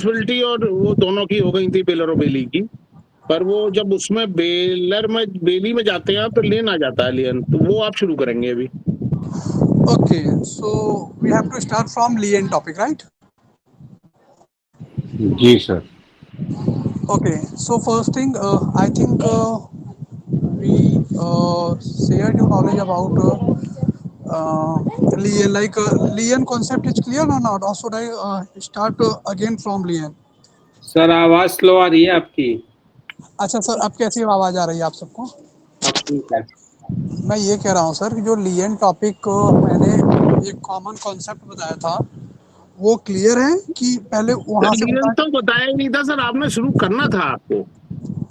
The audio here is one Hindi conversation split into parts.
रिस्पॉन्सिबिलिटी और वो दोनों की हो गई थी, बेलर और बेली की। पर वो जब उसमें बेली में जाते हैं तो लियन आ जाता है, लियन, तो वो आप शुरू करेंगे अभी। Okay, so we have to start from Lian topic, right? जी sir. Okay, so first thing, I think we shared your knowledge about Lian. Like Lian concept is clear or not? Or should I start again from Lian? Sir आवाज स्लो आ रही है आपकी। अच्छा सर, अब कैसी आवाज़ आ रही है आप सबको? अब ठीक है। मैं ये कह रहा हूँ सर कि जो लियन टॉपिक को मैंने एक कॉमन कॉन्सेप्ट बताया था, वो क्लियर है कि पहले वहाँ से लियन बता। तो बताया ही नहीं था सर, आपने शुरू करना था आपको।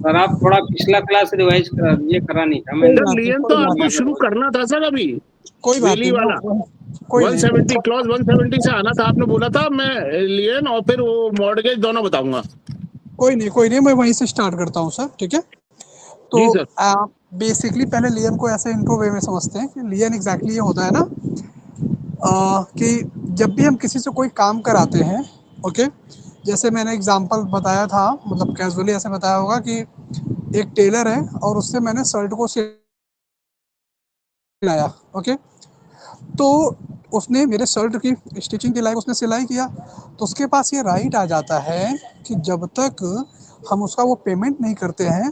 सर आप थोड़ा पिछला क्लास रिवाइज करा, ये करा नहीं था कोई मैंने। बात नहीं, लियन तो कोई बात आपको नहीं, शुरू करना था सर अभी, कोई बात बेली नहीं, वाला। कोई 170 नहीं, क्लॉज 170 से आना था, आपने बोला था मैं लियन और फिर वो मॉर्गेज दोनों बताऊंगा। कोई नहीं, कोई नहीं, मैं वहीं से स्टार्ट करता हूँ सर, ठीक है। तो जी सर। आप बेसिकली पहले लियन को ऐसे इंट्रो वे में समझते हैं कि लियन एग्जैक्टली ये होता है ना, कि जब भी हम किसी से कोई काम कराते हैं, ओके, जैसे मैंने एग्जांपल बताया था, मतलब कैजुअली ऐसे बताया होगा कि एक टेलर है और उससे मैंने शर्ट को सिलाया, ओके, तो उसने मेरे शर्ट की स्टिचिंग दिलाई, उसने सिलाई किया, तो उसके पास ये राइट आ जाता है कि जब तक हम उसका वो पेमेंट नहीं करते हैं,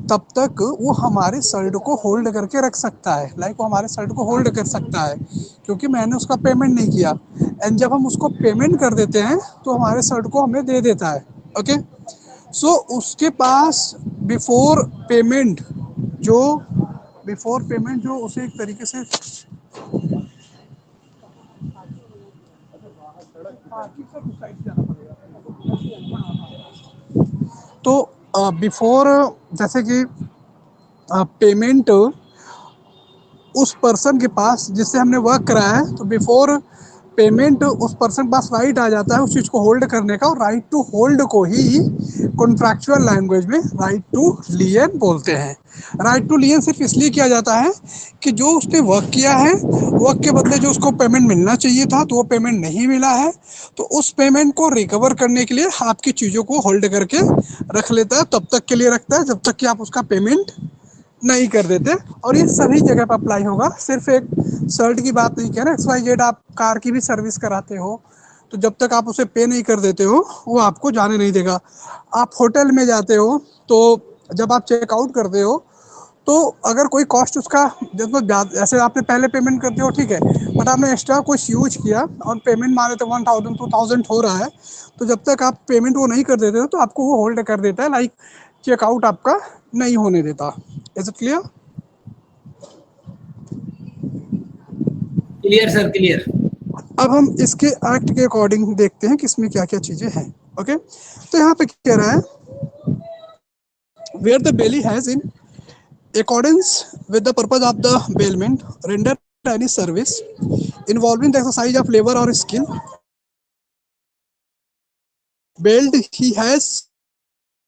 तब तक वो हमारे शर्ट को होल्ड करके रख सकता है। लाइक वो हमारे शर्ट को होल्ड कर सकता है क्योंकि मैंने उसका पेमेंट नहीं किया। एंड जब हम उसको पेमेंट कर देते हैं तो हमारे शर्ट को हमें दे देता है, ओके। सो उसके पास बिफोर पेमेंट जो उसे एक तरीके से तो बिफोर, जैसे कि पेमेंट उस पर्सन के पास जिससे हमने वर्क कराया है, तो बिफोर पेमेंट उस पर्सन के पास राइट आ जाता है उस चीज़ को होल्ड करने का, और राइट टू होल्ड को ही कॉन्ट्रैक्चुअल लैंग्वेज में राइट टू लियन बोलते हैं। राइट टू लियन सिर्फ इसलिए किया जाता है कि जो उसने वर्क किया है, वर्क के बदले जो उसको पेमेंट मिलना चाहिए था तो वो पेमेंट नहीं मिला है, तो उस पेमेंट को रिकवर करने के लिए आपकी चीज़ों को होल्ड करके रख लेता है, तब तक के लिए रखता है जब तक कि आप उसका पेमेंट नहीं कर देते। और ये सभी जगह पर अप्लाई होगा, सिर्फ एक शर्ट की बात नहीं कह रहे, XYZ आप कार की भी सर्विस कराते हो, तो जब तक आप उसे पे नहीं कर देते हो वो आपको जाने नहीं देगा। आप होटल में जाते हो तो जब आप चेकआउट करते हो तो अगर कोई कॉस्ट उसका जब ऐसे आपने पहले पेमेंट करते हो, ठीक है, बट आपने एक्स्ट्रा कुछ यूज किया और पेमेंट मारे तो 1000 2000 हो रहा है, तो जब तक आप पेमेंट वो नहीं कर देते हो तो आपको वो होल्ड कर देता है, लाइक चेकआउट आपका नहीं होने देता। Is it clear? Clear sir, clear. अब हम इसके एक्ट के अकॉर्डिंग देखते हैं कि इसमें क्या क्या चीजें हैं, ओके। तो यहाँ पे कह रहा है, where the bailee has in accordance with the purpose of the bailment render any service involving the exercise of labor or skill bailed he has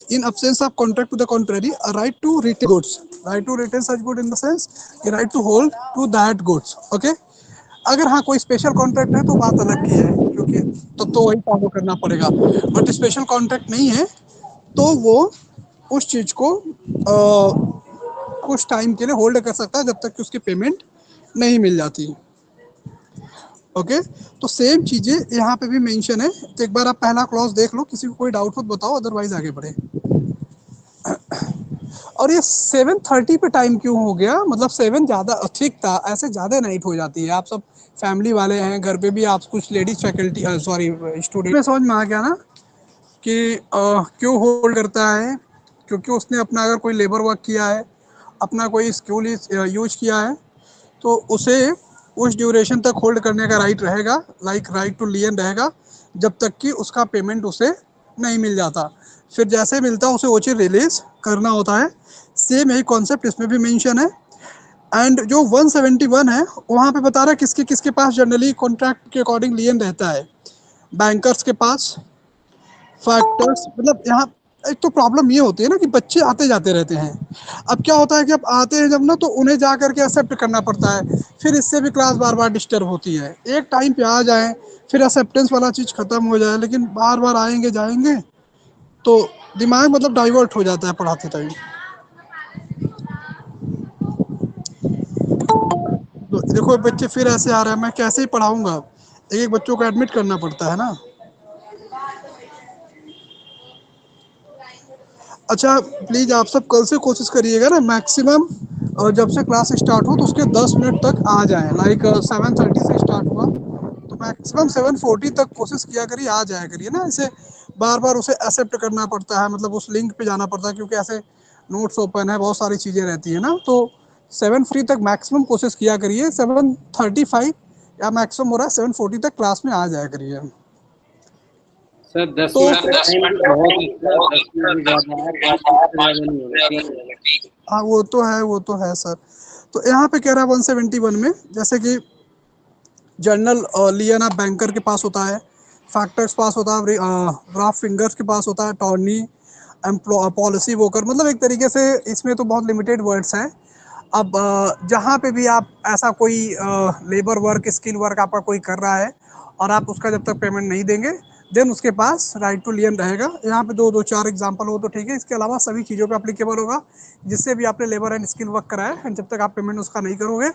in absence of contract to the contrary a right to retain goods, right to retain such good in the sense a right to hold to that goods, okay। अगर हाँ कोई स्पेशल कॉन्ट्रैक्ट है तो बात अलग की है, क्योंकि तो वही फॉलो करना पड़ेगा, बट स्पेशल कॉन्ट्रैक्ट नहीं है तो वो उस चीज को कुछ टाइम के लिए होल्ड कर सकता है जब तक कि उसकी पेमेंट नहीं मिल जाती, ओके। तो सेम चीजें यहाँ पे भी मेंशन है, तो एक बार आप पहला क्लॉज देख लो, किसी को कोई डाउट हो तो बताओ, अदरवाइज आगे बढ़े। और ये 7:30 पे टाइम क्यों हो गया? मतलब 7 ज़्यादा ठीक था, ऐसे ज़्यादा नाइट हो जाती है, आप सब फैमिली वाले हैं, घर पे भी आप कुछ लेडीज फैकल्टी सॉरी स्टूडेंट में समझ में आ गया ना कि क्यों होल्ड करता है, क्योंकि उसने अपना अगर कोई लेबर वर्क किया है, अपना कोई स्किल यूज किया है, तो उसे उस ड्यूरेशन तक होल्ड करने का राइट रहेगा, लाइक राइट टू लियन रहेगा, जब तक कि उसका पेमेंट उसे नहीं मिल जाता। फिर जैसे मिलता है उसे वो चीज़ रिलीज करना होता है। सेम यही कॉन्सेप्ट इसमें भी मेंशन है। एंड जो 171 है वहाँ पे बता रहा है किसके किसके पास जनरली कॉन्ट्रैक्ट के अकॉर्डिंग लियन रहता है। बैंकर्स के पास, फैक्टर्स, मतलब यहाँ एक तो प्रॉब्लम ये होती है ना कि बच्चे आते जाते रहते हैं। अब क्या होता है कि अब आते हैं जब ना, तो उन्हें जा करके एक्सेप्ट करना पड़ता है, फिर इससे भी क्लास बार बार डिस्टर्ब होती है। एक टाइम पे आ जाए, फिर एक्सेप्टेंस वाला चीज़ ख़त्म हो जाए, लेकिन बार बार आएंगे जाएंगे तो दिमाग मतलब डाइवर्ट हो जाता है पढ़ाते टाइम। तो देखो बच्चे फिर ऐसे आ रहे हैं, मैं कैसे ही पढ़ाऊंगा, एक एक बच्चों को एडमिट करना पड़ता है ना। अच्छा प्लीज़ आप सब कल से कोशिश करिएगा ना मैक्सिमम, जब से क्लास स्टार्ट हो तो उसके 10 मिनट तक आ जाए। लाइक 7:30 से स्टार्ट हुआ तो मैक्सिमम 7:40 तक कोशिश किया करिए, आ जाया करिए ना। ऐसे बार बार उसे एक्सेप्ट करना पड़ता है, मतलब उस लिंक पे जाना पड़ता है, क्योंकि ऐसे नोट्स ओपन है, बहुत सारी चीज़ें रहती है ना। तो 7:40 तक मैक्सिमम कोशिश किया करिए, 7:35 या मैक्सिमम हो रहा है 7:40 तक क्लास में आ जाया करिए। सर 10 तो मिनट का टाइम तो बहुत है सर, 10 मिनट भी ज़्यादा है, 5 मिनट से ज़्यादा नहीं होगा, ठीक है। हाँ वो तो है सर। तो यहाँ पे कह रहा है 171 में, जैसे कि जर्नल लिया ना बैंकर के पास होता है, फैक्टर्स पास होता है, ग्राफ फिंगर्स के पास होता है, टॉर्नी पॉलिसी वोकर, मतलब एक तरीके से इसमें तो बहुत लिमिटेड वर्ड्स हैं। अब जहाँ पे भी आप ऐसा कोई लेबर वर्क स्किल वर्क आपका कोई कर रहा है और आप उसका जब तक पेमेंट नहीं देंगे, देन उसके पास राइट टू लियन रहेगा। यहाँ पे दो चार एग्जांपल हो तो ठीक है, इसके अलावा सभी चीज़ों पे अप्लीकेबल होगा जिससे भी आपने लेबर एंड स्किल वर्क कराया है। जब तक आप पेमेंट उसका नहीं करोगे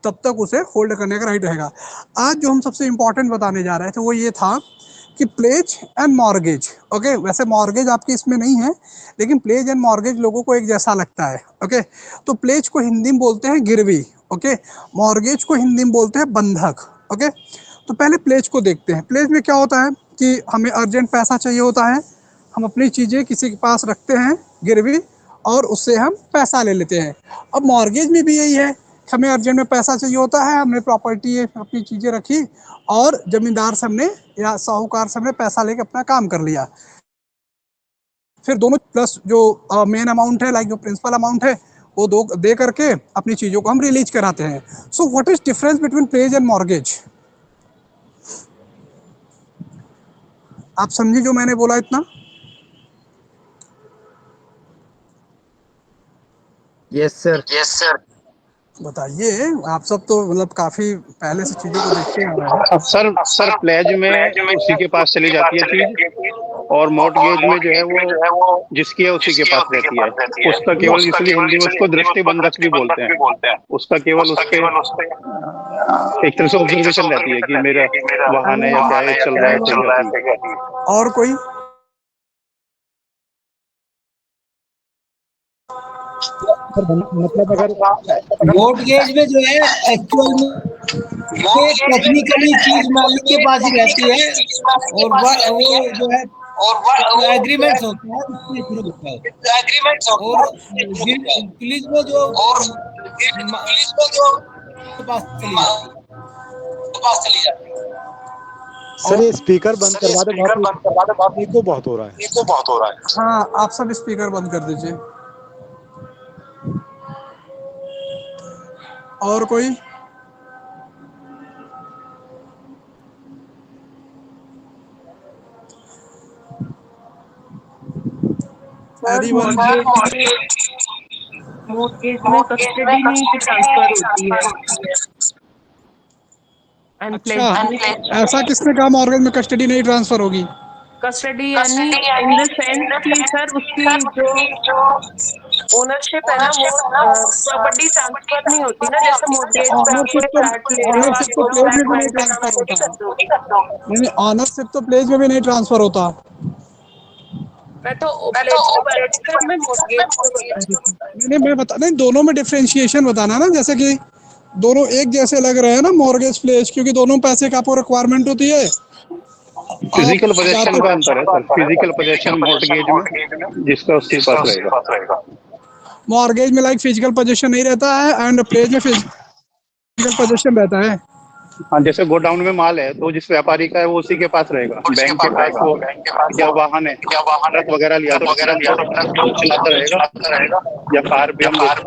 तब तक उसे होल्ड करने का राइट रहेगा। आज जो हम सबसे इम्पोर्टेंट बताने जा रहे थे वो ये था कि प्लेज एंड मॉर्गेज। ओके, वैसे मॉर्गेज आपके इसमें नहीं है, लेकिन प्लेज एंड मॉर्गेज लोगों को एक जैसा लगता है। ओके, तो प्लेज को हिंदी में बोलते हैं गिरवी, ओके, मॉर्गेज को हिंदी में बोलते हैं बंधक। ओके, तो पहले प्लेज को देखते हैं। प्लेज में क्या होता है कि हमें अर्जेंट पैसा चाहिए होता है, हम अपनी चीज़ें किसी के पास रखते हैं गिरवी और उससे हम पैसा ले लेते हैं। अब मॉर्गेज में भी यही है, हमें अर्जेंट में पैसा चाहिए होता है, हमने प्रॉपर्टी अपनी चीज़ें रखी और ज़मींदार से हमने या साहूकार से हमने पैसा लेके अपना काम कर लिया। फिर दोनों प्लस जो मेन अमाउंट है, लाइक जो प्रिंसिपल अमाउंट है, वो दो दे करके अपनी चीज़ों को हम रिलीज कराते हैं। So what is difference between plays and mortgage? आप समझे जो मैंने बोला इतना? Yes sir. बताइए, आप सब तो मतलब काफी पहले से चीजों को देखते आ रहे हैं। सर प्लेज में उसी के पास चली जाती है चीज, और मॉर्टगेज में जो है वो जिसकी है उसी के पास रहती है। उसका केवल, इसलिए हिंदी में उसको दृष्टि बंधक भी बोलते हैं। उसका केवल उसके एक तरह से ऑब्जर्वेशन रहती है कि मेरा वाहन है या क्या है, चल रहा है। और कोई? मतलब अगर मॉर्टगेज में जो है एक्चुअल में टेक्निकली चीज मालिक के पास ही रहती है, और वो जो है एग्रीमेंट्स होता है उसके थ्रू होता है। और पुलिस में जो पास चली जाती है। सर ये स्पीकर बंद करवा दे, इको बहुत हो रहा है। हाँ, आप सब स्पीकर बंद कर दीजिए। और कोई? मॉर्गेज में कस्टडी नहीं ट्रांसफर होती है। अच्छा, ऐसा किसने कहा मॉर्गेज में कस्टडी नहीं ट्रांसफर होगी? कस्टडी यानी इन द सेंस कि सर उसकी जो ओनरशिप है ना, वो प्रॉपर्टी ट्रांसफर नहीं होती ना, जैसे मॉर्गेज पे आप कोई फ्लैट ले रहे हो, ऑनरशिप तो आप प्लेज में भी नहीं फ्लैट के नाम ट्रांसफर थोड़ी होता। कर दोगे। नहीं, ऑनरशिप तो प्लेज में भी नहीं ट्रांसफर होता। मैं तो प्लेज के बारे में सर, मैं मॉर्गेज पे बता रही थी। नहीं, मैं बता नहीं, दोनों में डिफरेंशिएशन बताना ना, जैसे कि दोनों एक जैसे लग रहे हैं ना मॉर्गेज प्लेज, क्योंकि दोनों पैसे का आपको रिक्वायरमेंट होती है। फिजिकल पोजेशन का अंतर है सर। फिजिकल पोजेशन मॉर्टगेज में जिसका उसके पास रहेगा। मॉर्गेज में लाइक फिजिकल पोजीशन नहीं रहता है एंड प्लेज में फिजिकल पोजीशन रहता है। हाँ, जैसे गोडाउन में माल है तो जिस व्यापारी का है वो उसी के पास रहेगा। बैंक के पास वो क्या वाहन है, ट्रक वगैरह लिया तो चलाता रहेगा, या कार भी मतलब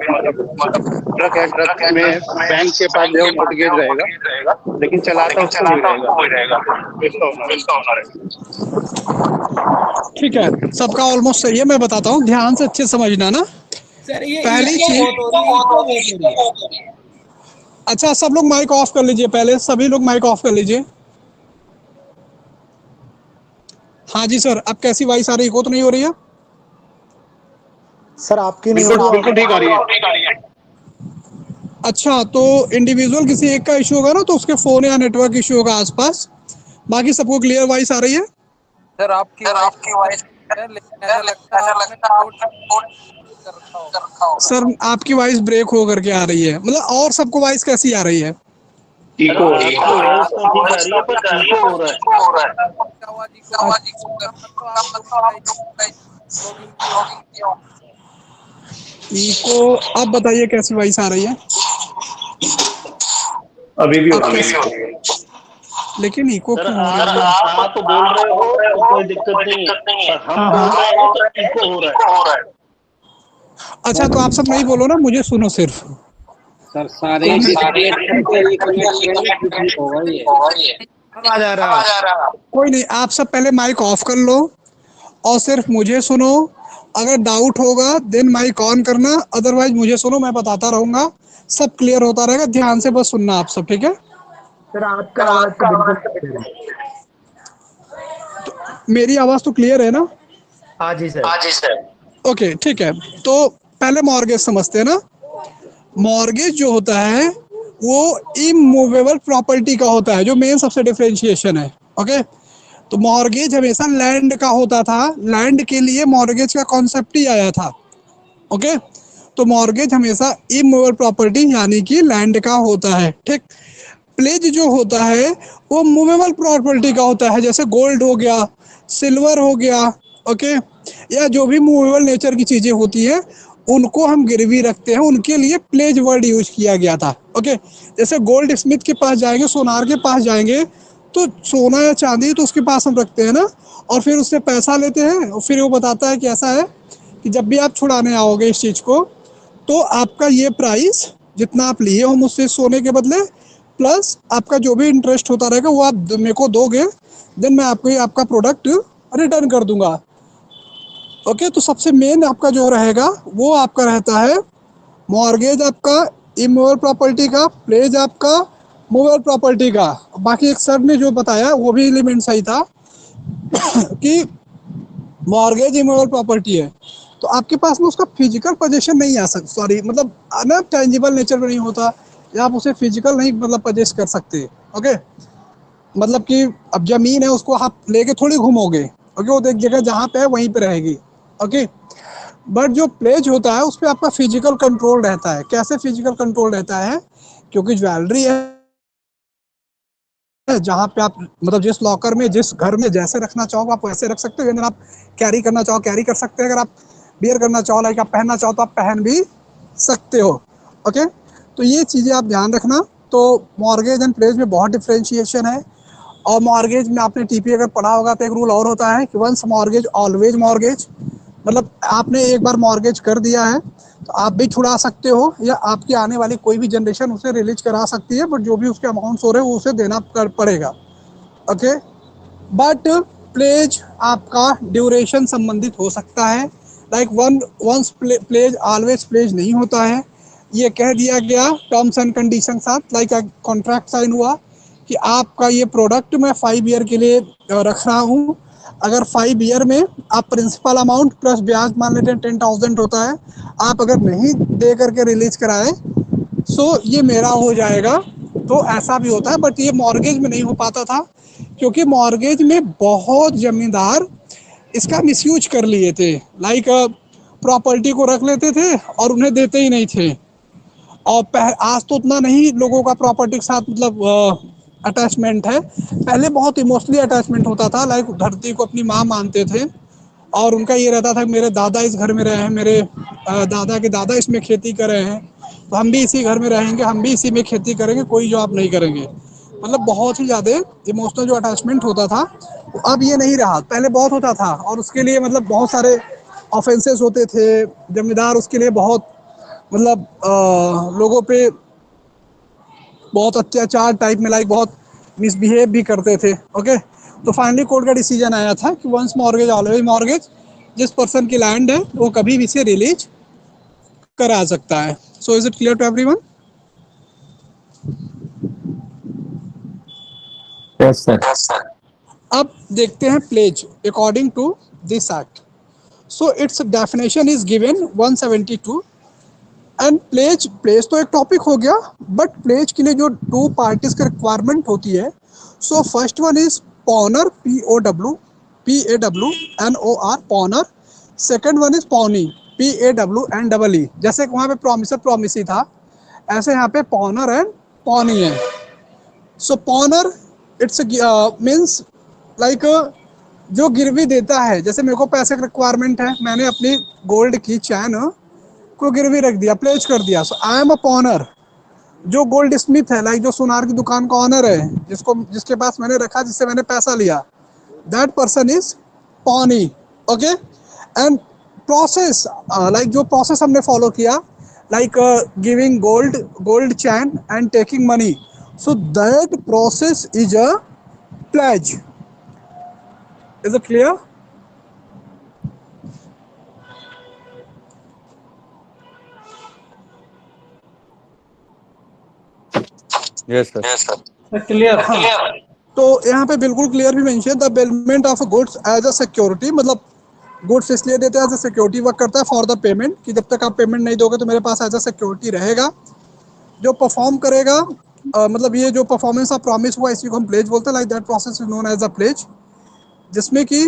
ट्रक है, ट्रक में बैंक के पास जो मॉर्टगेज रहेगा, लेकिन चलाता उसको भी रहेगा। ठीक है, सबका ऑलमोस्ट सही है। मैं बताता हूँ, ध्यान से अच्छे समझना ना। सर ये पहली इको चीज, बहुत हो रही है, इको बहुत हो रही है। अच्छा सब लोग माइक ऑफ कर लीजिए, पहले सभी लोग माइक ऑफ कर लीजिए। हाँ जी सर, अब कैसी वॉइस आ रही है? इको तो नहीं हो रही है? सर आपकी नहीं हो बिल्कुल रही, बिल्कुल ठीक आ रही है। अच्छा, तो इंडिविजुअल किसी एक का इशू होगा ना, तो उसके फोन या नेटवर्क इशू होगा आसपास। बाकी सबको क्लियर वॉइस आ रही है? सर आपकी वॉइस है, लेकिन ऐसा लगता है आपने कोड कर रखा हो। सर आपकी वॉइस ब्रेक हो करके आ रही है, मतलब और सबको वॉइस कैसी आ रही है? इको आपकी वॉइस तो ठीक आ रही है, पर इको हो रहा है। आपकी आवाज इको तो आप लोग लॉगिन किए हो। इको, अब बताइए कैसी वॉइस आ रही है? अभी भी अब होती कैसी? है। लेकिन इको सर क्यों हो रही है? आप बोल रहे हो तो कोई दिक्कत नहीं है, पर हम बोल रहे हैं तो इको हो रहा है। अच्छा तो आप सब नहीं बोलो ना, मुझे सुनो सिर्फ। सर सारे आ जा रहा। कोई नहीं, आप सब पहले माइक ऑफ कर लो और सिर्फ मुझे सुनो। अगर डाउट होगा देन माइक ऑन करना, अदरवाइज मुझे सुनो, मैं बताता रहूंगा, सब क्लियर होता रहेगा। ध्यान से बस सुनना आप सब, ठीक है? सर आपका आवाज तो बिल्कुल मेरी आवाज तो क्लियर है ना? हाँ जी सर। ओके ठीक है, तो पहले मॉर्गेज समझते हैं ना। मॉर्गेज जो होता है वो इमूवेबल प्रॉपर्टी का होता है, जो मेन सबसे डिफरेंशिएशन है। ओके, तो मॉर्गेज हमेशा लैंड का होता था, लैंड के लिए मॉर्गेज का कॉन्सेप्ट ही आया था। ओके, तो मॉर्गेज हमेशा इमूवेबल प्रॉपर्टी यानी कि लैंड का होता है। ठीक, प्लेज जो होता है वो मूवेबल प्रॉपर्टी का होता है, जैसे गोल्ड हो गया, सिल्वर हो गया। ओके, या जो भी मूवेबल नेचर की चीजें होती है उनको हम गिरवी रखते हैं, उनके लिए प्लेज वर्ड यूज किया गया था। ओके, जैसे गोल्ड स्मिथ के पास जाएंगे, सोनार के पास जाएंगे, तो सोना या चांदी तो उसके पास हम रखते हैं ना, और फिर उससे पैसा लेते हैं, और फिर वो बताता है कि ऐसा है कि जब भी आप छुड़ाने आओगे इस चीज को, तो आपका ये प्राइस जितना आप लिए हो मुझसे सोने के बदले, प्लस आपका जो भी इंटरेस्ट होता रहेगा वो आप मेरे को दोगे, देन मैं आपको ये आपका प्रोडक्ट रिटर्न कर दूंगा। ओके, तो सबसे मेन आपका जो रहेगा वो आपका रहता है मॉर्गेज आपका इमूवेबल प्रॉपर्टी का, प्लेज आपका मूवेबल प्रॉपर्टी का। बाकी एक सर ने जो बताया वो भी एलिमेंट सही था कि मॉर्गेज इमूवेबल प्रॉपर्टी है तो आपके पास में उसका फिजिकल पोजीशन नहीं आ सकता, सॉरी मतलब ना टेंजिबल नेचर में नहीं होता, या आप उसे फिजिकल नहीं मतलब पोजेस कर सकते। ओके, मतलब कि अब जमीन है उसको आप लेके थोड़ी घूमोगे, ओके, वो एक जगह जहाँ पे है वहीं पे रहेगी। ओके, बट जो प्लेज होता है उस पर आपका फिजिकल कंट्रोल रहता है। कैसे फिजिकल कंट्रोल रहता है? क्योंकि ज्वेलरी है जहाँ पे आप मतलब जिस लॉकर में जिस घर में जैसे रखना चाहो आप वैसे रख सकते हो, अगर आप कैरी करना चाहो कैरी कर सकते हो, अगर आप बियर करना चाहो लाइक आप पहनना चाहो तो आप पहन भी सकते हो। ओके, तो ये चीज़ें आप ध्यान रखना। तो मॉर्गेज एंड प्लेज में बहुत डिफ्रेंशिएशन है। और मॉर्गेज में आपने टीपी अगर पढ़ा होगा तो एक रूल और होता है कि वंस मॉर्गेज ऑलवेज मॉर्गेज, मतलब आपने एक बार मॉर्गेज कर दिया है तो आप भी छुड़ा सकते हो, या आपकी आने वाली कोई भी जनरेशन उसे रिलीज करा सकती है, बट जो भी उसके अमाउंट्स हो रहे हैं वो उसे देना पड़ेगा। ओके, बट प्लेज आपका ड्यूरेशन संबंधित हो सकता है, like once pledge always pledge नहीं होता है। ये कह दिया गया टर्म्स एंड कंडीशन साथ, लाइक कॉन्ट्रैक्ट साइन हुआ कि आपका ये प्रोडक्ट मैं 5 ईयर के लिए रख रहा हूँ। अगर 5 ईयर में आप प्रिंसिपल अमाउंट प्लस ब्याज मान लेते हैं 10,000 होता है, आप अगर नहीं दे करके रिलीज कराए सो ये मेरा हो जाएगा। तो ऐसा भी होता है, बट ये मॉर्गेज में नहीं हो पाता था क्योंकि मॉर्गेज में बहुत जमींदार इसका मिसयूज कर लिए थे, लाइक प्रॉपर्टी को रख लेते थे और उन्हें देते ही नहीं थे। और आज तो उतना नहीं लोगों का प्रॉपर्टी के साथ मतलब अटैचमेंट है, पहले बहुत इमोशनली अटैचमेंट होता था, लाइक धरती को अपनी माँ मानते थे और उनका ये रहता था कि मेरे दादा इस घर में रहे हैं, मेरे दादा के दादा इसमें खेती कर रहे हैं, तो हम भी इसी घर में रहेंगे, हम भी इसी में खेती करेंगे, कोई जॉब नहीं करेंगे। मतलब बहुत ही ज़्यादा इमोशनल जो अटैचमेंट होता था, अब ये नहीं रहा, पहले बहुत होता था। और उसके लिए मतलब बहुत सारे ऑफेंसेस होते थे, जमींदार उसके लिए बहुत मतलब लोगों पे बहुत अत्याचार टाइप में लाइक बहुत मिसबिहेव भी करते थे। ओके, तो फाइनली कोर्ट का डिसीजन आया था कि वंस मॉर्गेज ऑलवेज मॉर्गेज, जिस पर्सन की लैंड है वो कभी भी इसे रिलीज करा सकता है। So is it clear to everyone? Yes sir. अब देखते हैं pledge according to this act. So it's definition is given 172 and pledge तो एक टॉपिक हो गया, बट प्लेज के लिए जो 2 पार्टीज की रिक्वायरमेंट होती है, so first one is पॉनर, PAWNOR पॉनर। Second one is pony, PAWNEE। जैसे वहाँ पे प्रॉमिसर प्रॉमिसी था, ऐसे यहाँ पे पॉनर एंड पॉनी है। सो पॉनर इट्स मीन्स लाइक जो गिरवी देता है। जैसे मेरे को पैसे की रिक्वायरमेंट है, मैंने अपनी गोल्ड की चैन को गिरवी रख दिया, प्लेज कर दिया। सो आई एम अ पॉनर। जो गोल्ड स्मिथ है, लाइक जो सुनार की दुकान का ऑनर है, जिसके पास मैंने रखा, जिससे मैंने पैसा लिया, that person is pawnee. Okay, and process, like जो प्रोसेस हमने फॉलो किया, like giving gold chain and taking money, so that process is a pledge. Is it clear? Yes sir. Clear. हाँ, तो यहाँ पे बिल्कुल क्लियर भी mention, the bailment of goods as a security, मतलब गुड्स इसलिए देते हैं एज अ सिक्योरिटी वर्क करता है फॉर द पेमेंट, कि जब तक आप पेमेंट नहीं दोगे तो मेरे पास एज अ सिक्योरिटी रहेगा। जो परफॉर्म करेगा, मतलब ये जो परफॉर्मेंस ऑफ प्रॉमिस हुआ, इसी को हम प्लेज बोलते हैं। Like that process is known as a pledge, जिसमें कि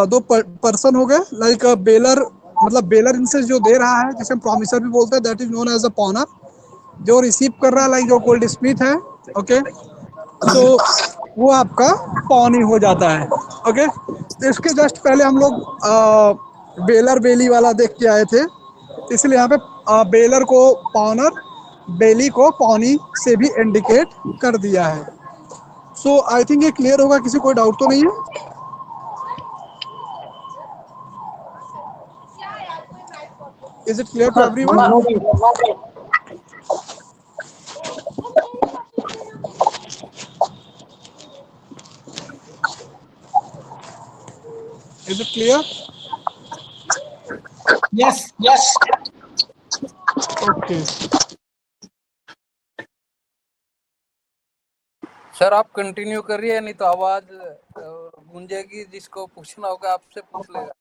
2 पर्सन हो गए, लाइक बेलर, मतलब बेलर इनसे जो दे रहा है, जिसे हम प्रॉमिसर भी बोलते हैं, that is known as a pawnor. जो रिसीव कर रहा है, लाइक जो गोल्ड स्मिथ है, ओके, तो वो आपका पॉनी हो जाता है। ओके, तो इसके जस्ट पहले हम लोग बेलर बेली वाला देख के आए थे, इसलिए यहाँ पे बेलर को पॉनर, बेली को पॉनी से भी इंडिकेट कर दिया है। सो आई थिंक ये क्लियर होगा, किसी कोई डाउट तो नहीं है? Is it clear to everyone? Is it clear? Yes. Okay, sir आप कंटिन्यू करिए, नहीं तो आवाज गूंजेगी, जिसको पूछना होगा आपसे पूछ लेगा।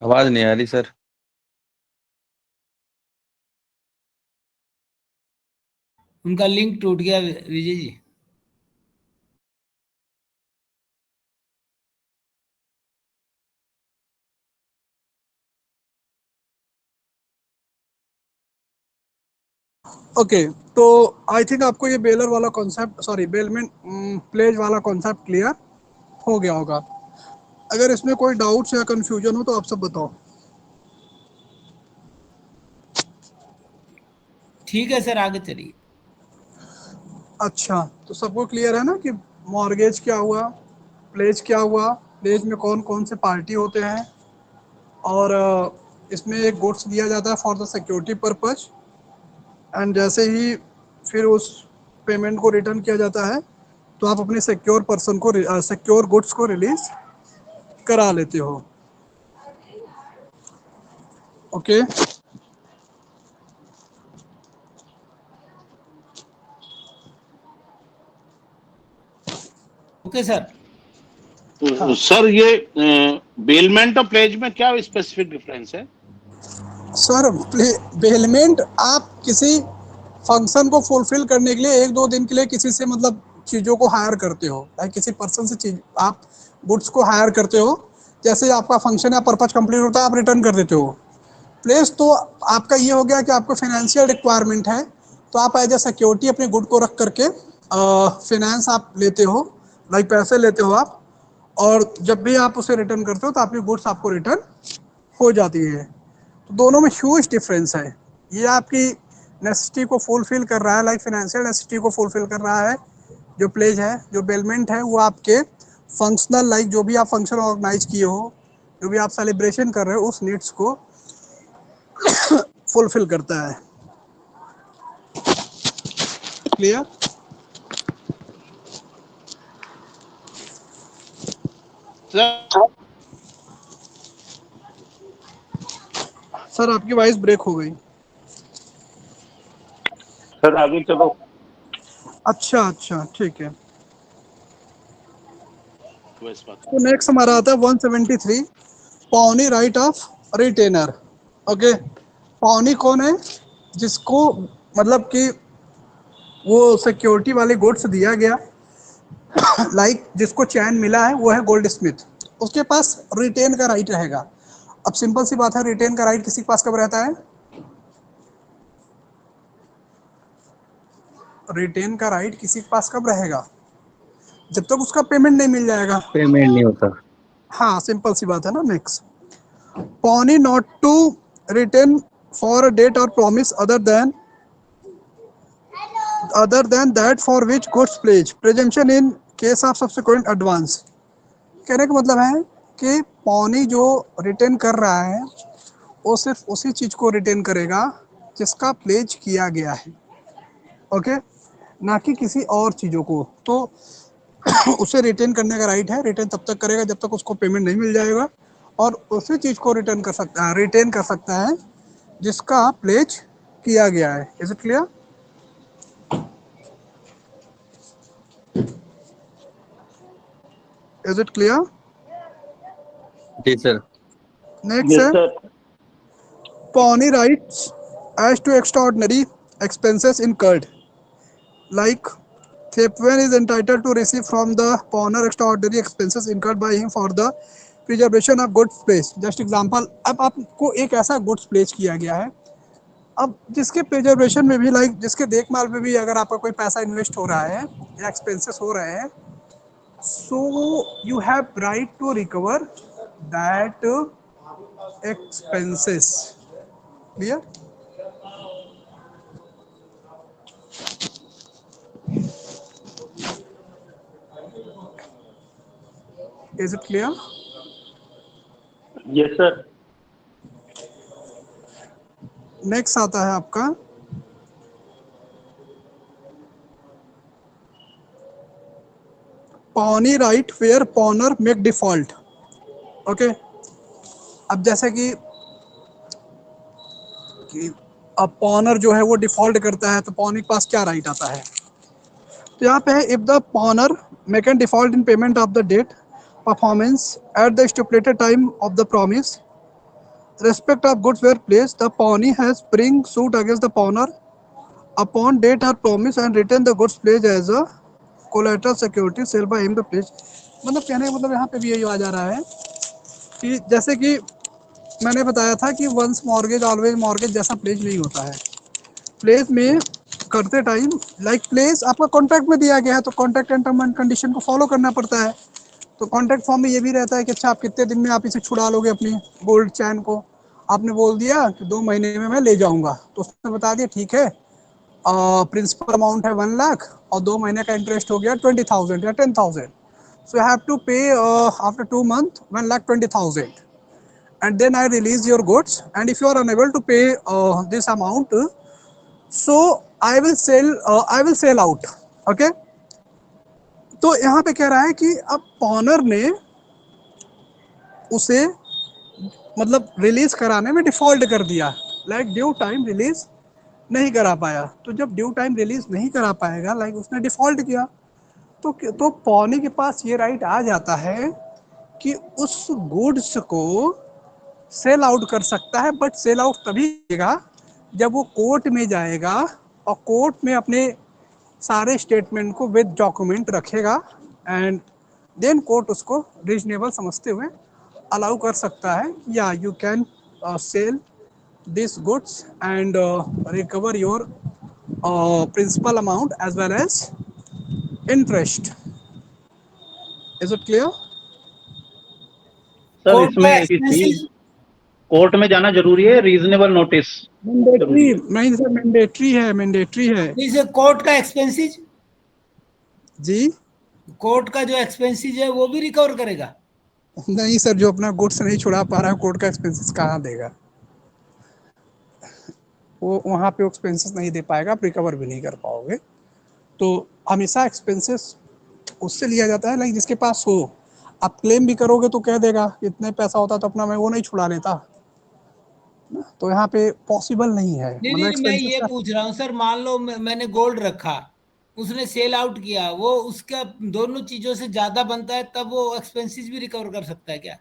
आवाज नहीं आ रही सर। उनका लिंक टूट गया विजय जी। ओके, तो आई थिंक आपको ये बेलर वाला कॉन्सेप्ट, सॉरी बेलमेंट प्लेज वाला कॉन्सेप्ट क्लियर हो गया होगा। अगर इसमें कोई डाउट्स या कंफ्यूजन हो तो आप सब बताओ। ठीक है सर, आगे चलिए। अच्छा, तो सबको क्लियर है ना कि मॉर्गेज क्या हुआ, प्लेज क्या हुआ, प्लेज में कौन कौन से पार्टी होते हैं, और इसमें एक गुड्स दिया जाता है for the security purpose, and जैसे ही फिर उस पेमेंट को रिटर्न किया जाता है, तो आप अपने सिक्योर पर्सन को, सिक्योर गुड्स को रिलीज करा लेते हो। Okay, okay sir. सर ये बेलमेंट और प्लेज में क्या स्पेसिफिक डिफरेंस है? सर बेलमेंट आप किसी फंक्शन को फुलफिल करने के लिए 1-2 दिन के लिए किसी से, मतलब चीज़ों को हायर करते हो, लाइक किसी पर्सन से चीज, आप गुड्स को हायर करते हो, जैसे आपका फंक्शन या पर्पज कंप्लीट होता है, आप रिटर्न कर देते हो। प्लेस तो आपका ये हो गया कि आपको फाइनेंशियल रिक्वायरमेंट है, तो आप एज ए सिक्योरिटी अपने गुड को रख करके फिनेंस आप लेते हो, लाइक पैसे लेते हो आप, और जब भी आप उसे रिटर्न करते हो तो आपकी गुड्स आपको रिटर्न हो जाती है। तो दोनों में ह्यूज डिफरेंस है। ये आपकी नेसेसिटी को फुलफिल कर रहा है, लाइक फाइनेंशियल नेसेसिटी को फुलफिल कर रहा है जो प्लेज है, जो बेलमेंट है वो आपके फंक्शनल, लाइक जो भी आप फंक्शन ऑर्गेनाइज किए हो, जो भी आप सेलिब्रेशन कर रहे हो, उस नीड्स को फुलफिल करता है। क्लियर? सर आपकी वॉइस ब्रेक हो गई। सर आगे चलो। अच्छा अच्छा ठीक है। तो नेक्स्ट हमारा आता है 173, पावनी राइट ऑफ रिटेनर। ओके, पावनी कौन है? जिसको मतलब कि वो सिक्योरिटी वाले गुड्स दिया गया, लाइक जिसको चैन मिला है वो है गोल्ड स्मिथ, उसके पास रिटेन का राइट रहेगा। अब सिंपल सी बात है, रिटेन का राइट किसी के पास कब रहता है? रिटेन का राइट किसी के पास कब रहेगा? जब तक उसका पेमेंट नहीं मिल जाएगा। पेमेंट नहीं होता। हाँ, सिंपल सी बात है ना। Next, pawnee not to retain for a debt और promise other than that for which goods pledge presumption in case of subsequent advance. कहने का मतलब है कि पावनी जो रिटेन कर रहा है वो सिर्फ उसी चीज को रिटेन करेगा जिसका प्लेज किया गया है, ओके, ना कि किसी और चीजों को। तो उसे रिटेन करने का राइट है। रिटेन तब तक करेगा जब तक उसको पेमेंट नहीं मिल जाएगा, और उसी चीज को रिटेन कर सकता है जिसका प्लेज किया गया है। Is it clear? Is it clear? जी सर। नेक्स्ट है pawnee rights as to extraordinary expenses incurred, like Thepwen is entitled to receive from the pawner extraordinary expenses incurred by him for the preservation of goods place. Just example, अब आपको एक ऐसा गुड्स प्लेस किया गया है, अब जिसके प्रिजर्वेशन में भी, लाइक जिसके देखभाल में भी अगर आपका कोई पैसा इन्वेस्ट हो रहा है या एक्सपेंसेस हो रहे हैं, so you have right to recover that expenses. Clear? Is it clear? Yes sir. Next आता है आपका pawnee right where pawnor make default. Okay, अब जैसे कि अब पॉनर जो है वो डिफॉल्ट करता है तो पावनी के पास क्या राइट आता है? तो यहाँ पे है, if the pawnor make an default in payment of the debt performance at the stipulated time of the promise, respect of goods were placed, the pawnee has bring suit against the pawner upon date or promise and retain the goods pledged as a collateral security sell by him the pledge। मतलब कहने का मतलब यहाँ पे भी यही आ जा रहा है कि जैसे कि मैंने बताया था कि वंस मॉर्गेज ऑलवेज मॉर्गेज जैसा प्लेज नहीं होता है। प्लेज में करते टाइम, लाइक प्लेज आपका कॉन्ट्रैक्ट में दिया गया है तो contract and term and condition को फॉलो करना पड़ता है। तो कॉन्ट्रैक्ट फॉर्म में ये भी रहता है कि अच्छा आप कितने दिन में आप इसे छुड़ा लोगे अपनी गोल्ड चैन को। आपने बोल दिया कि 2 महीने में मैं ले जाऊंगा, तो उसने बता दिया ठीक है, प्रिंसिपल अमाउंट है 1 लाख और 2 महीने का इंटरेस्ट हो गया 20,000 या 10,000, सो यू हैव टू पे after 2 month 1,20,000 and then I release your goods, and if you are unable to pay this amount, so I will sell out। okay, तो यहाँ पे कह रहा है कि अब पॉनर ने उसे मतलब रिलीज कराने में डिफॉल्ट कर दिया, लाइक ड्यू टाइम रिलीज नहीं करा पाया। तो जब ड्यू टाइम रिलीज नहीं करा पाएगा, लाइक उसने डिफॉल्ट किया, तो पॉनी के पास ये राइट आ जाता है कि उस गुड्स को सेल आउट कर सकता है, बट सेल आउट तभी करेगा जब वो कोर्ट में जाएगा और कोर्ट में अपने सारे स्टेटमेंट को विद डॉक्यूमेंट रखेगा, एंड देन कोर्ट उसको रीजनेबल समझते हुए अलाउ कर सकता है, या you can sell this goods and recover your principal amount as well as interest. Is it clear? Sir इसमें एक चीज कोर्ट में जाना जरूरी है, रीजनेबल नोटिस मैंडेटरी नहीं सर, मैंडेटरी है, मैंडेटरी है जैसे कोर्ट का एक्सपेंसेस, जी। कोर्ट का जो एक्सपेंसेस है वो भी रिकवर करेगा? नहीं सर, जो अपना गुड्स नहीं छुड़ा पा रहा है कोर्ट का एक्सपेंसेस कहाँ देगा? वो वहाँ पे एक्सपेंसेस नहीं दे पाएगा, आप रिकवर भी नहीं कर पाओगे। तो हमेशा एक्सपेंसेस उससे लिया जाता है लाइक जिसके पास हो। आप क्लेम भी करोगे तो कह देगा इतने पैसा होता तो अपना मैं वो नहीं छुड़ा लेता, तो यहाँ पे पॉसिबल नहीं है। नहीं मतलब नहीं, मैं ये एक्सपेंसेस पूछ रहा हूँ सर, मान लो मैंने गोल्ड रखा, उसने सेल आउट किया, वो उसका दोनों चीजों से ज्यादा बनता है, तब वो एक्सपेंसेस भी रिकवर कर सकता है क्या?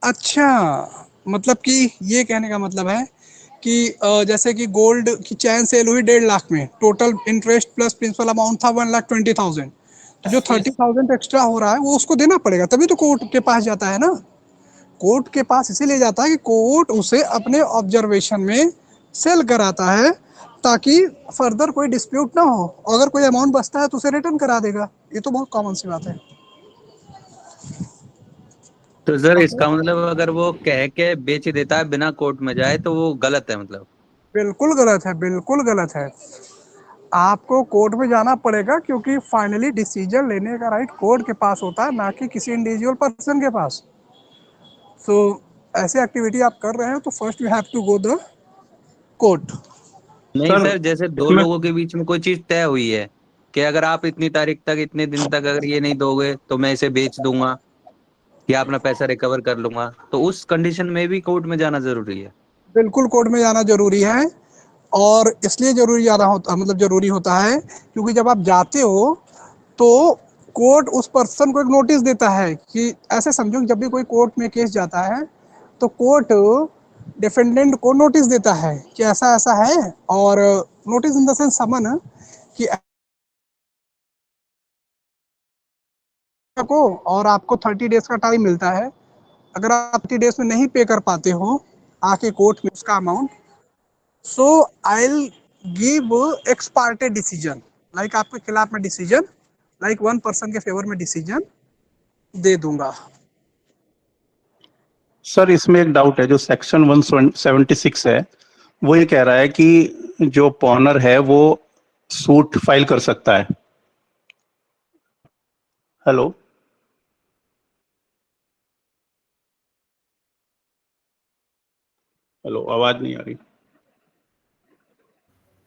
अच्छा, मतलब कि ये कहने का मतलब है कि जैसे कि गोल्ड की चैन सेल हुई 1.5 लाख में, total interest plus principal amount था 1,20,000, तो जो 30,000 एक्स्ट्रा हो रहा है वो उसको देना पड़ेगा, तभी तो कोर्ट के पास जाता है ना। कोर्ट के पास इसीलिए जाता है कि कोर्ट उसे अपने ऑब्जर्वेशन में सेल कराता है ताकि फर्दर कोई डिस्प्यूट ना हो, अगर कोई अमाउंट बचता है तो उसे रिटर्न करा देगा। ये तो बहुत कॉमन सी बात है। तो सर इसका मतलब अगर वो कह के बेच देता है बिना कोर्ट में जाए तो वो गलत है मतलब? बिल्कुल गलत है, बिल्कुल गलत है। आपको कोर्ट में जाना पड़ेगा क्योंकि फाइनली डिसीजन लेने का राइट कोर्ट के पास होता है, ना कि किसी इंडिविजुअल पर्सन के पास। सो ऐसे एक्टिविटी आप कर रहे हो तो first you have to go the court. नहीं सर, जैसे दो लोगों के बीच में कोई चीज तय हुई है कि अगर आप इतनी तारीख तक इतने दिन तक अगर ये नहीं दोगे तो मैं इसे बेच दूंगा या अपना पैसा रिकवर कर लूंगा, तो उस कंडीशन में भी कोर्ट में जाना जरूरी है? बिल्कुल कोर्ट में जाना जरूरी है, और इसलिए जरूरी जाना होता मतलब जरूरी होता है क्योंकि जब आप जाते हो तो कोर्ट उस पर्सन को एक नोटिस देता है कि ऐसे समझो कि जब भी कोई कोर्ट में केस जाता है तो कोर्ट डिफेंडेंट को नोटिस देता है कि ऐसा ऐसा है, और नोटिस इन द सेंस समन कि को, और आपको 30 डेज का टाइम मिलता है। अगर आप 30 डेज में नहीं पे कर पाते हो आके कोर्ट में उसका amount, so I will give x Partey decision, like आपके खिलाफ में डिसीजन, लाइक वन पर्सन के फेवर में डिसीजन दे दूंगा। सर इसमें एक डाउट है, जो सेक्शन 176 है वो ये कह रहा है कि जो पॉनर है वो सूट फाइल कर सकता है। हेलो हेलो, आवाज नहीं आ रही।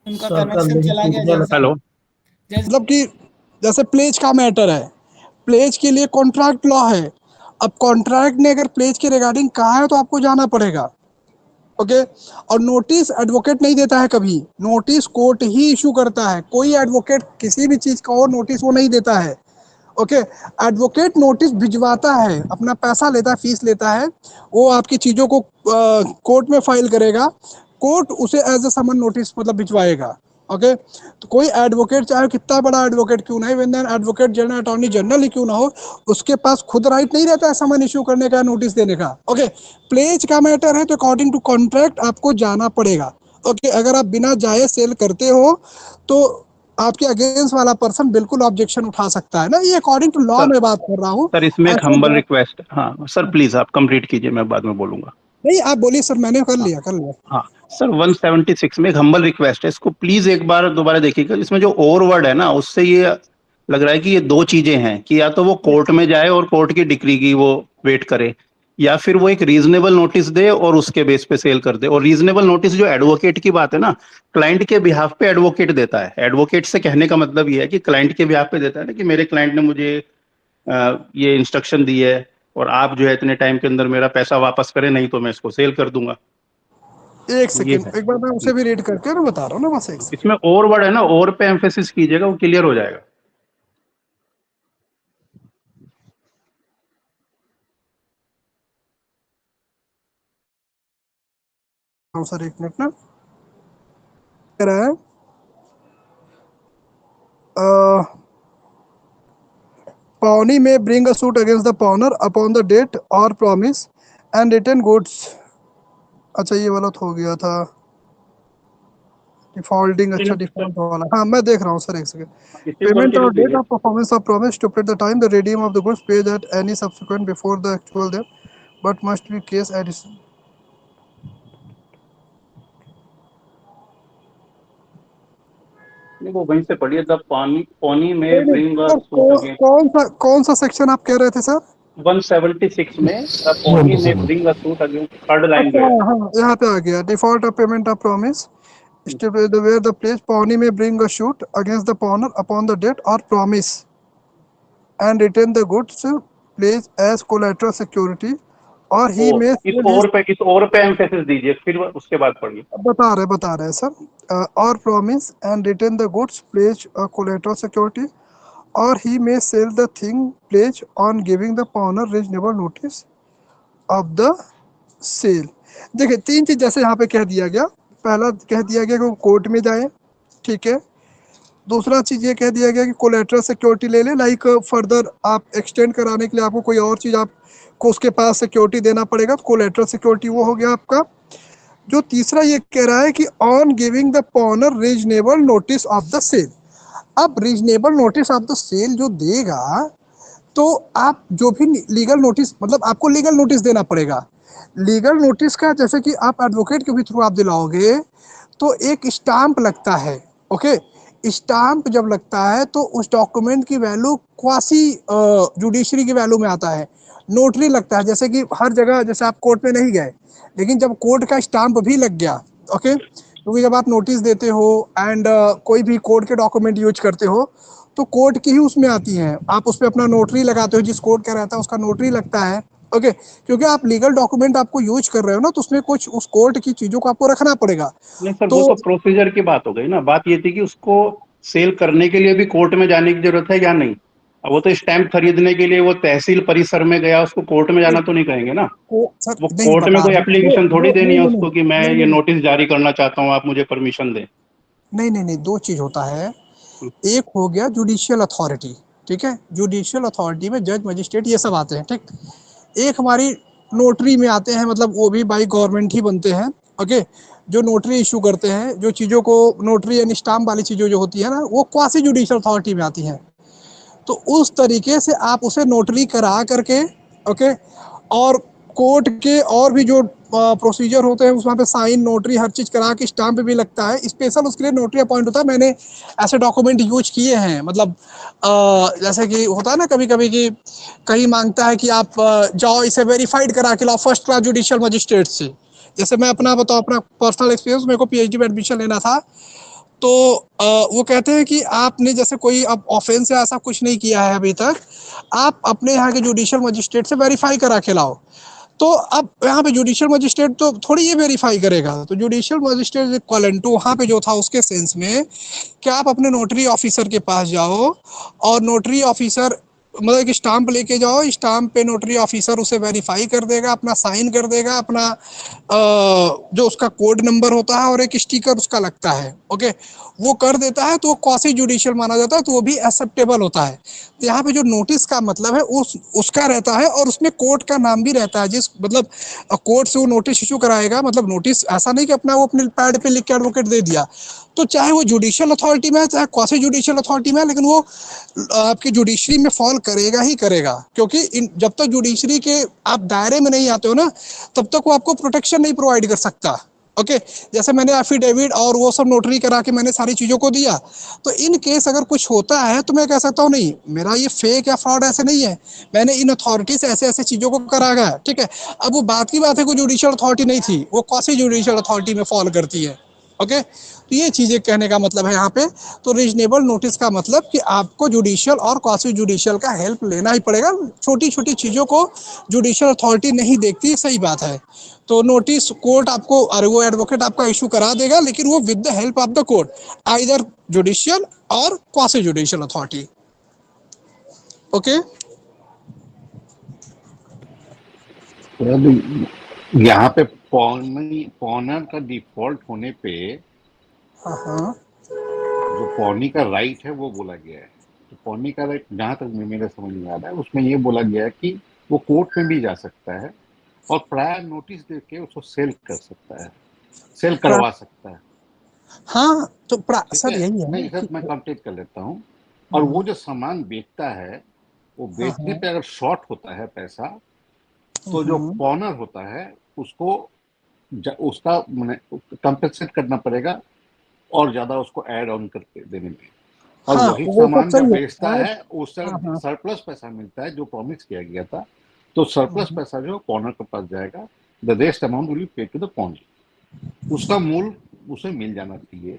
उनका कनेक्शन चला गया जैसे। हेलो, मतलब कि जैसे प्लेज का मैटर है, प्लेज के लिए कॉन्ट्रैक्ट लॉ है। अब कॉन्ट्रैक्ट ने अगर प्लेज के रिगार्डिंग कहा है तो आपको जाना पड़ेगा, ओके। और नोटिस एडवोकेट नहीं देता है कभी, नोटिस कोर्ट ही इशू करता है। कोई एडवोकेट किसी भी चीज का और नोटिस वो नहीं देता है, ओके। एडवोकेट नोटिस भिजवाता है, अपना पैसा लेता है, फीस लेता है, वो आपकी चीज़ों को कोर्ट में फाइल करेगा, कोर्ट उसे एज ए समन नोटिस मतलब भिजवाएगा, ओके। तो कोई एडवोकेट चाहे कितना बड़ा एडवोकेट क्यों ना, even advocate general attorney general ही क्यों ना हो, उसके पास खुद राइट नहीं रहता है समन इशू करने का, नोटिस देने का, ओके। प्लेज का मैटर है तो अकॉर्डिंग टू कॉन्ट्रैक्ट आपको जाना पड़ेगा, ओके। अगर आप बिना जाए सेल करते हो तो आपके अगेंस्ट वाला पर्सन बिल्कुल ऑब्जेक्शन उठा सकता है ना, ये अकॉर्डिंग टू लॉ में बात कर रहा हूँ। सर इसमें एक हम्बल रिक्वेस्ट, हाँ सर प्लीज आप कंप्लीट कीजिए, मैं बाद में बोलूंगा। नहीं आप बोलिए सर, मैंने कर लिया। हाँ सर 176 में एक हम्बल रिक्वेस्ट है, इसको प्लीज एक बार दोबारा देखिएगा। इसमें जो ओवरवर्ड है ना, उससे ये लग रहा है कि ये दो चीजें हैं कि या तो वो कोर्ट में जाए और कोर्ट की डिक्री की वो वेट करे, या फिर वो एक रीजनेबल नोटिस दे और उसके बेस पे सेल कर दे। और रीजनेबल नोटिस जो एडवोकेट की बात है ना, क्लाइंट के बिहाफ पे एडवोकेट देता है। एडवोकेट से कहने का मतलब ये है कि क्लाइंट के बिहाफ पे देता है ना, कि मेरे क्लाइंट ने मुझे ये इंस्ट्रक्शन दी है और आप जो है इतने टाइम के अंदर मेरा पैसा वापस करें, नहीं तो मैं इसको सेल कर दूंगा। एक सेकंड, एक बार मैं उसे भी रीड करके और बता रहा हूँ ना, बस एक इसमें ओवरवर्ड है ना, ओवर पे एम्फेसिस कीजिएगा, वो क्लियर हो जाएगा। सर एक मिनट ना, कह रहा है पावनी में bring a suit against the pawnor upon the debt और प्रॉमिस एंड रिटर्न गुड्स। अच्छा ये वाला तो हो गया था डिफॉल्टिंग, अच्छा डिफॉल्ट वाला, हाँ मैं देख रहा हूँ सर, एक सेकंड। पेमेंट और debt of performance of promise to pay the time the redeem of the goods paid at any subsequent before the actual date but must be case addition. नहीं, वो वहीं से पढ़िए, द पानी पौनी में नहीं नहीं bring a sir, suit against कौन सा सेक्शन आप कह रहे थे सर? 176 में, द पौनी में bring a suit against, third line अच्छा जो है। हाँ, यहाँ पे आ गया, default of payment of promise where the place pawnee may bring a suit against the pawner upon the debt or promise and retain the goods placed as collateral security, or he ओ, may इस sell his, और पे एम्फेसिस दीजिए, फिर उसके बाद पढ़िए। बता रहे हैं sir, or promise and retain the goods placed collateral security, or he may sell the thing pledged on giving the pawner reasonable notice of the sale. देखिए 3 चीज जैसे यहाँ पे कह दिया गया, पहला कह दिया गया कि वो कोर्ट में जाए, ठीक है। दूसरा चीज ये कह दिया गया कि कोलेटरल सिक्योरिटी ले ले, लाइक फर्दर आप एक्सटेंड कराने के लिए आपको कोई और चीज आपको उसके पास सिक्योरिटी देना पड़ेगा, तो कोलेटरल सिक्योरिटी वो हो गया आपका। जो तीसरा ये कह रहा है कि on giving the pawnor reasonable notice of the sale. अब reasonable notice of the sale जो देगा, तो आप जो भी लीगल नोटिस, मतलब आपको लीगल नोटिस देना पड़ेगा। लीगल नोटिस का जैसे कि आप एडवोकेट के भी थ्रू आप दिलाओगे तो एक स्टाम्प लगता है, ओके। स्टाम्प जब लगता है तो उस डॉक्यूमेंट की वैल्यू क्वासी जुडिशरी की वैल्यू में आता है। नोटरी लगता है, जैसे कि हर जगह जैसे आप कोर्ट में नहीं गए, लेकिन जब कोर्ट का स्टाम्प भी लग गया, ओके, क्योंकि जब आप नोटिस देते हो एंड कोई भी कोर्ट के डॉक्यूमेंट यूज करते हो तो कोर्ट की ही उसमें आती हैं, आप उस पर अपना नोटरी लगाते हो, जिस कोर्ट का रहता है उसका नोटरी लगता है, ओके। क्योंकि आप लीगल डॉक्यूमेंट आपको यूज कर रहे हो ना, तो उसमें कुछ उस कोर्ट की चीजों को आपको रखना पड़ेगा। नहीं सर, तो वो तो प्रोसीजर की बात हो गई ना। बात ये थी कि उसको सेल करने के लिए भी कोर्ट में जाने की जरूरत है या नहीं। अब वो तो स्टैंप खरीदने के लिए वो तहसील परिसर में गया, उसको कोर्ट में जाना तो नहीं कहेंगे ना। सर वो नहीं कोर्ट में बता कोई रहे, एप्लीकेशन थोड़ी देनी है उसको कि मैं नहीं ये नहीं नोटिस जारी करना चाहता हूँ, आप मुझे परमिशन दें। नहीं, 2 चीज होता है। एक हो गया जुडिशियल अथॉरिटी, ठीक है, जुडिशियल अथॉरिटी में जज मजिस्ट्रेट ये सब आते हैं, ठीक। एक हमारी नोटरी में आते हैं, मतलब वो भी बाई गवर्नमेंट ही बनते हैं, ओके। जो नोटरी इशू करते हैं, जो चीज़ों को नोटरी एंड स्टाम्प वाली चीज़ें जो होती है ना, वो क्वासी जुडिशियल अथॉरिटी में आती हैं। तो उस तरीके से आप उसे नोटरी करा करके, ओके, और कोर्ट के और भी जो प्रोसीजर होते हैं उसमें पे साइन नोटरी हर चीज़ करा के स्टाम्प भी लगता है, स्पेशल उसके लिए नोटरी अपॉइंट होता है। मैंने ऐसे डॉक्यूमेंट यूज किए हैं, मतलब जैसे कि होता है ना कभी कभी कि कहीं मांगता है कि आप जाओ इसे वेरीफाइड करा के लाओ फर्स्ट क्लास जुडिशियल मजिस्ट्रेट से। जैसे मैं अपना बताऊँ, अपना पर्सनल एक्सपीरियंस, मेरे को पीएचडी में एडमिशन लेना था, तो वो कहते हैं कि आपने जैसे कोई अब ऑफेंस या ऐसा कुछ नहीं किया है अभी तक, आप अपने यहाँ के जुडिशियल मजिस्ट्रेट से वेरीफाई करा के लाओ। तो अब यहाँ पे जुडिशियल मजिस्ट्रेट तो थोड़ी ये वेरीफाई करेगा, तो जुडिशियल मजिस्ट्रेट इक्वलेंट टू वहाँ पे जो था उसके सेंस में कि आप अपने नोटरी ऑफिसर के पास जाओ और नोटरी ऑफिसर मतलब कि स्टाम्प लेके जाओ, स्टाम्प पे नोटरी ऑफिसर उसे वेरीफाई कर देगा, अपना साइन कर देगा, अपना जो उसका कोड नंबर होता है और एक स्टिकर उसका लगता है, ओके, वो कर देता है, तो वो क्वासी जुडिशियल माना जाता है, तो वो भी एक्सेप्टेबल होता है। तो यहाँ पे जो नोटिस का मतलब है उसका रहता है और उसमें कोर्ट का नाम भी रहता है, जिस मतलब कोर्ट से वो नोटिस इशू कराएगा, मतलब नोटिस ऐसा नहीं कि अपना वो अपने पैड पे लिख के एडवोकेट दे दिया, तो चाहे वो जुडिशियल अथॉरिटी में है चाहे क्वासी जुडिशियल अथॉरिटी में है, लेकिन वो आपकी जुडिशरी में फॉल करेगा ही करेगा, क्योंकि जब तक जुडिशरी के आप दायरे में नहीं आते हो ना, तब तक वो आपको प्रोटेक्शन नहीं प्रोवाइड कर सकता, ओके। जैसे मैंने एफिडेविट और वो सब नोटरी करा के मैंने सारी चीज़ों को दिया, तो इन केस अगर कुछ होता है तो मैं कह सकता हूँ नहीं मेरा ये फेक या फ्रॉड ऐसे नहीं है, मैंने इन अथॉरिटी से ऐसे ऐसे चीज़ों को करा गया, ठीक है। अब वो बात की बात है, कोई जुडिशियल अथॉरिटी नहीं थी, वो क्वासी जुडिशियल अथॉरिटी में फॉल करती है, ओके। तो ये चीज़ें कहने का मतलब है यहाँ पे। तो रीजनेबल नोटिस का मतलब कि आपको जुडिशियल और क्वासी जुडिशियल का हेल्प लेना ही पड़ेगा, छोटी छोटी चीज़ों को जुडिशियल अथॉरिटी नहीं देखती, सही बात है। तो नोटिस कोर्ट आपको और वो एडवोकेट आपका इशू करा देगा, लेकिन वो with the help of the court, either judicial और क्वासी जुडिशियल अथॉरिटी, ओके। यहाँ पे पॉनर का डिफॉल्ट होने पे हाँ, जो पौनी का राइट है वो बोला गया है। तो पौनी का राइट जहाँ तक मेरे समझ में आ रहा है उसमें ये बोला गया है कि वो कोर्ट में भी जा सकता है और प्रायर नोटिस देके उसको सेल कर सकता है, सेल करवा सकता है। हाँ, तो ठीक सर है, यही है नहीं सर मैं कंप्लीट कर लेता हूँ। और वो जो सामान बेचता है वो बेचने पे अगर शॉर्ट होता है पैसा, तो जो पॉनर होता है उसको उसका कंपेंसेट करना पड़ेगा और ज्यादा उसको ऐड ऑन करके देने में। और हाँ, वही वो सब सामान जब सही है। बेचता है उस हाँ, हाँ। सरप्लस पैसा मिलता है जो प्रॉमिस किया गया था, तो सरप्लस पैसा जो पॉनर के पास जाएगा, the rest amount will pay to the pawnor, उसका मूल उसे मिल जाना चाहिए।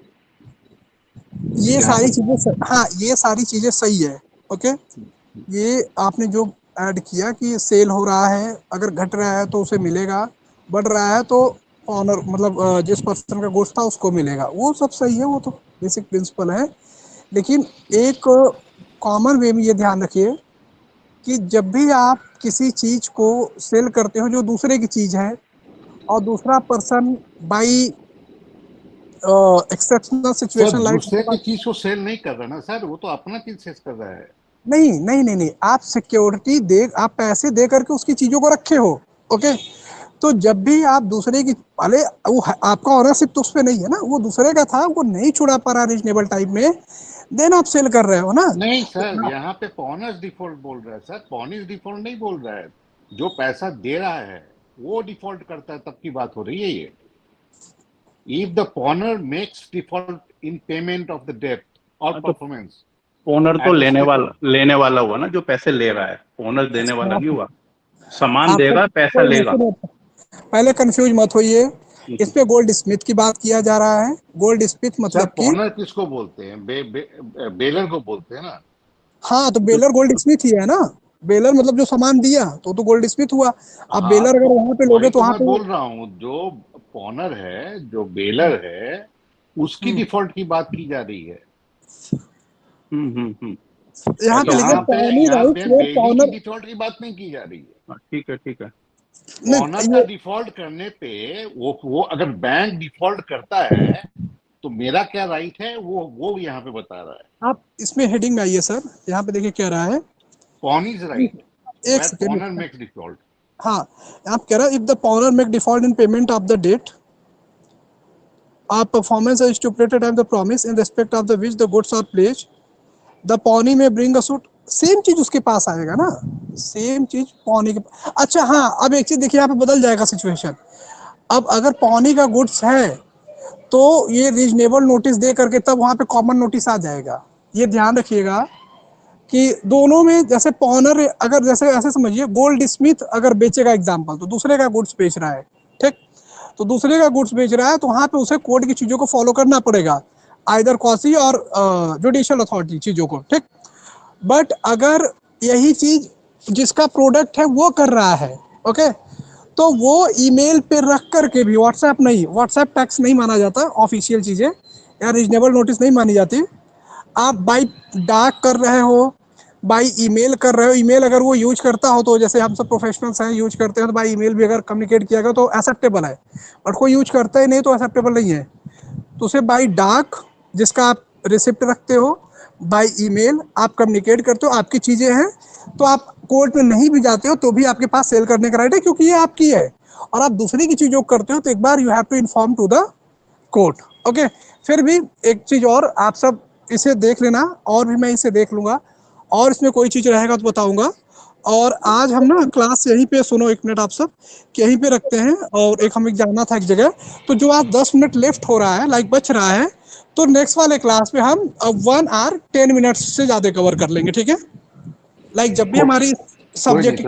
ये यहाँ सारी पे चीजें हाँ, ये सारी चीजें सही है। ओके, ये आपने जो ऐड किया कि सेल हो रहा है, अगर घट रहा है तो उसे मिलेगा, बढ़ रहा है तो ऑनर मतलब जिस पर्सन का गुड्स था उसको मिलेगा, वो सब सही है, वो तो बेसिक प्रिंसिपल है। लेकिन एक कॉमन वे में ये ध्यान रखिए कि जब भी आप किसी चीज को सेल करते हो जो दूसरे की चीज है, और दूसरा person by exceptional sir situation like दूसरे की चीज को सेल नहीं कर रहा ना सर, वो तो अपना चीज सेल कर रहा है। नहीं नहीं नहीं नहीं, आप सिक्योरिटी दे, आप पैसे दे करके उसकी चीजों को रखे हो। ओके, तो जब भी आप दूसरे की, पहले वो आपका ऑनरशिप तो उस पे नहीं है ना, वो दूसरे का था, वो नहीं छुड़ा पा रहा रीजनेबल टाइम में, देन आप सेल कर रहे हो ना। नहीं सर, यहाँ पे पॉनर्स डिफॉल्ट बोल रहा है सर, पॉनिस डिफॉल्ट नहीं बोल रहा है। जो पैसा दे रहा है वो डिफॉल्ट करता है, तब की बात हो रही है ये। If the pawnor makes default in payment of the debt or performance, owner तो लेने वाला हुआ ना, जो पैसे ले रहा है, ओनर देने वाला नहीं हुआ। सामान देगा, पैसा लेगा। पहले कंफ्यूज मत होइए, इस पे गोल्ड स्मिथ की बात किया जा रहा है। गोल्ड स्मिथ मतलब कि पॉनर किसको बोलते हैं? बेलर को बोलते हैं ना। हाँ, तो बेलर गोल्ड स्मिथ ही है ना। बेलर मतलब जो सामान दिया तो गोल्ड स्मिथ हुआ। अब बेलर अगर वहां पे लोगे तो वहां पे बोल रहा हूँ, जो पॉनर है, जो बेलर है, उसकी डिफॉल्ट की बात की जा रही है। यहाँ पे लिखे पॉनर डिफॉल्ट की बात नहीं की जा रही है। ठीक है, ठीक है। पॉनर का डिफॉल्ट करने पे वो अगर बैंक डिफॉल्ट करता है तो मेरा क्या राइट है, वो यहाँ पे बता रहा है। आप इसमें हेडिंग में आइए सर, यहाँ पे देखिए क्या रहा है, पॉन इज राइट, एक सेकंड, पॉनर मेक्स डिफॉल्ट। हाँ, आप कह रहा है if the pawnor make default in payment of the debt or performance as stipulated and the promise in respect of the which the goods are pledged, the pawnee may bring a suit। Same चीज उसके पास आएगा ना, सेम चीज पॉनी के। अच्छा हाँ, अब एक चीज देखिए, यहाँ पे बदल जाएगा सिचुएशन। अब अगर पॉनी का गुड्स है तो ये रीजनेबल नोटिस दे करके तब वहां पे कॉमन नोटिस आ जाएगा। ये ध्यान रखिएगा कि दोनों में, जैसे पॉनर अगर, जैसे ऐसे समझिए, गोल्ड स्मिथ अगर बेचेगा एग्जाम्पल, तो दूसरे का गुड्स बेच रहा है, ठीक, तो दूसरे का गुड्स बेच रहा है तो वहां पे उसे कोर्ट की चीजों को फॉलो करना पड़ेगा, आइदर कॉसी और जुडिशियल अथॉरिटी चीजों को, ठीक। बट अगर यही चीज जिसका प्रोडक्ट है वो कर रहा है, ओके, तो वो ईमेल पे रख करके भी, व्हाट्सएप नहीं, व्हाट्सएप टैक्स नहीं माना जाता, ऑफिशियल चीजें या रीजनेबल नोटिस नहीं मानी जाती। आप बाई डाक कर रहे हो, बाई ईमेल कर रहे हो, ईमेल अगर वो यूज करता हो तो, जैसे हम सब प्रोफेशनल्स हैं यूज करते हैं, तो बाई ईमेल भी अगर कम्युनिकेट किया गया तो एक्सेप्टेबल है, बट कोई यूज करता ही नहीं तो एक्सेप्टेबल नहीं है। तो उसे बाई डाक, जिसका आप रिसिप्ट रखते हो, बाई ईमेल आप कम्युनिकेट करते हो, आपकी चीज़ें हैं, तो आप कोर्ट में नहीं भी जाते हो तो भी आपके पास सेल करने का राइट है, क्योंकि ये आपकी है। और आप दूसरे की चीज़ों को करते हो तो एक बार you have to inform to the court, okay. फिर भी एक चीज़ और, आप सब इसे देख लेना, और भी मैं इसे देख लूँगा, और इसमें कोई चीज़ रहेगा तो बताऊँगा। और आज हम ना क्लास यहीं पे, सुनो एक मिनट आप सब, कि यहीं पे रखते हैं, और एक हमें जाना था एक जगह, तो जो आज 10 मिनट लेफ्ट हो रहा है, लाइक बच रहा है, तो नेक्स्ट वाले क्लास में हम 1 आवर 10 मिनट्स से ज़्यादा कवर कर लेंगे, ठीक है। लाइक जब भी हमारी सब्जेक्ट